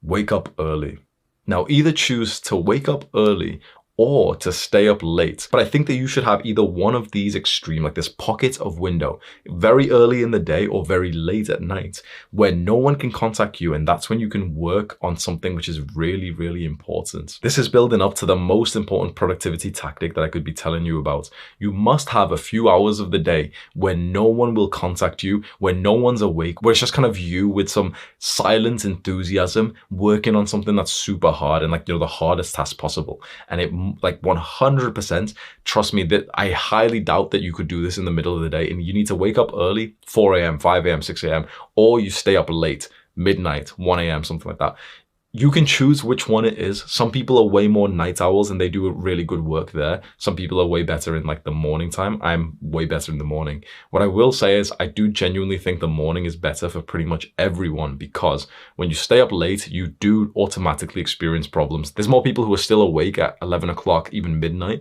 wake up early. Now, either choose to wake up early or to stay up late. But I think that you should have either one of these extreme, like this pocket of window, very early in the day or very late at night, where no one can contact you. And that's when you can work on something which is really, really important. This is building up to the most important productivity tactic that I could be telling you about. You must have a few hours of the day when no one will contact you, when no one's awake, where it's just kind of you with some silent enthusiasm working on something that's super hard and the hardest task possible. And it, like 100%, trust me, that I highly doubt that you could do this in the middle of the day, and you need to wake up early, 4 a.m., 5 a.m., 6 a.m., or you stay up late, midnight, 1 a.m., something like that. You can choose which one it is. Some people are way more night owls and they do really good work there. Some people are way better in the morning time. I'm way better in the morning. What I will say is I do genuinely think the morning is better for pretty much everyone, because when you stay up late, you do automatically experience problems. There's more people who are still awake at 11 o'clock, even midnight.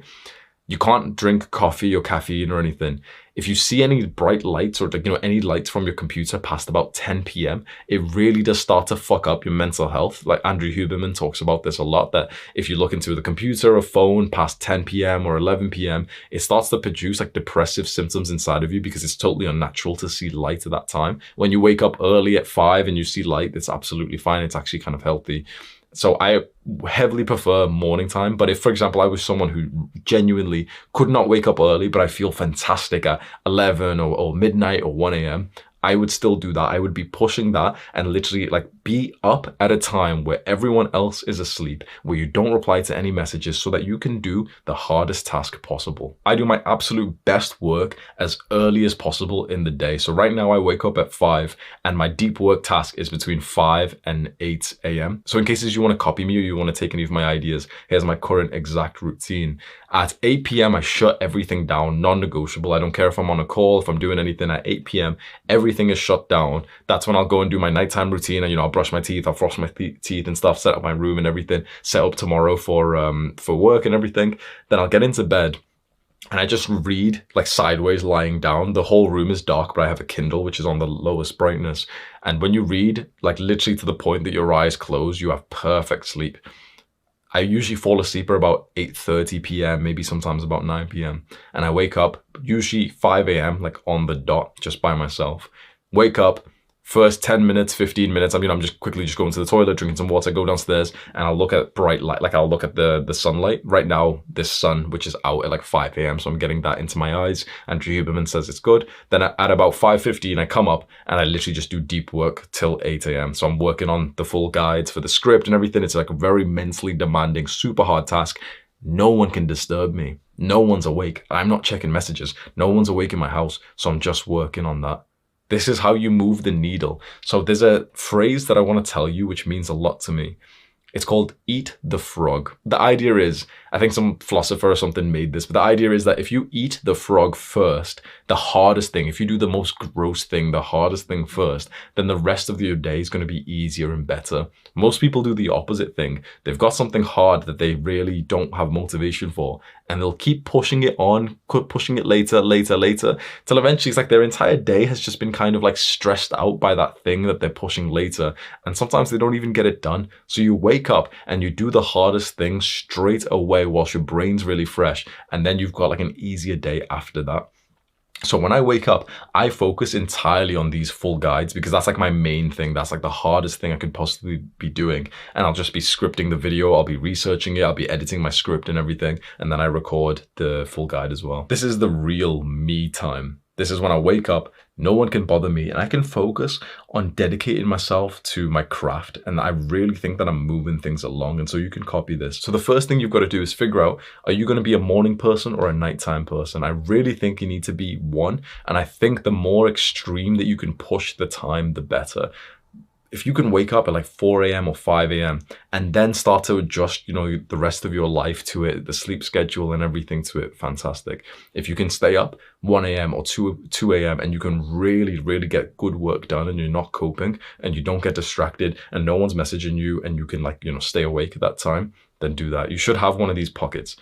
You can't drink coffee or caffeine or anything. If you see any bright lights or any lights from your computer past about 10 p.m., it really does start to fuck up your mental health. Like Andrew Huberman talks about this a lot, that if you look into the computer or phone past 10 p.m. or 11 p.m., it starts to produce depressive symptoms inside of you because it's totally unnatural to see light at that time. When you wake up early at 5 and you see light, it's absolutely fine. It's actually kind of healthy. So I heavily prefer morning time. But if, for example, I was someone who genuinely could not wake up early, but I feel fantastic at 11 or midnight or 1 a.m., I would still do that. I would be pushing that and literally be up at a time where everyone else is asleep, where you don't reply to any messages, so that you can do the hardest task possible. I do my absolute best work as early as possible in the day. So right now I wake up at 5 and my deep work task is between 5 and 8 a.m. So in cases you want to copy me or you want to take any of my ideas, here's my current exact routine. At 8 p.m. I shut everything down, non-negotiable. I don't care if I'm on a call, if I'm doing anything. At 8 p.m. everything is shut down. That's when I'll go and do my nighttime routine, and I'll brush my teeth, I'll floss my teeth and stuff, set up my room and everything, set up tomorrow for work and everything. Then I'll get into bed and I just read sideways, lying down. The whole room is dark, but I have a Kindle which is on the lowest brightness. And when you read literally to the point that your eyes close, you have perfect sleep. I usually fall asleep at about 8:30 p.m., maybe sometimes about 9 p.m. And I wake up usually 5 a.m., on the dot, just by myself. Wake up, first 10 minutes, 15 minutes, I'm just quickly going to the toilet, drinking some water, go downstairs, and I'll look at bright light, I'll look at the sunlight. Right now, this sun, which is out at 5 a.m., so I'm getting that into my eyes. Andrew Huberman says it's good. Then at about 5:15, I come up and I literally just do deep work till 8 a.m. So I'm working on the full guides for the script and everything. It's a very mentally demanding, super hard task. No one can disturb me. No one's awake. I'm not checking messages. No one's awake in my house, so I'm just working on that. This is how you move the needle. So there's a phrase that I want to tell you which means a lot to me. It's called eat the frog. The idea is, I think some philosopher or something made this, but the idea is that if you eat the frog first, the hardest thing, if you do the most gross thing, the hardest thing first, then the rest of your day is going to be easier and better. Most people do the opposite thing. They've got something hard that they really don't have motivation for, and they'll keep pushing it on, pushing it later, till eventually it's their entire day has just been kind of stressed out by that thing that they're pushing later. And sometimes they don't even get it done. So you wake up and you do the hardest thing straight away whilst your brain's really fresh, and then you've got an easier day after that. So when I wake up, I focus entirely on these full guides because that's my main thing. That's the hardest thing I could possibly be doing. And I'll just be scripting the video, I'll be researching it, I'll be editing my script and everything, and then I record the full guide as well. This is the real me time. This is when I wake up, no one can bother me, and I can focus on dedicating myself to my craft. And I really think that I'm moving things along, and so you can copy this. So the first thing you've got to do is figure out, are you going to be a morning person or a nighttime person? I really think you need to be one, and I think the more extreme that you can push the time, the better. If you can wake up at 4 a.m. or 5 a.m. and then start to adjust, the rest of your life to it, the sleep schedule and everything to it, fantastic. If you can stay up 1 a.m. or 2 a.m. and you can really, really get good work done and you're not coping and you don't get distracted and no one's messaging you and you can stay awake at that time, then do that. You should have one of these pockets.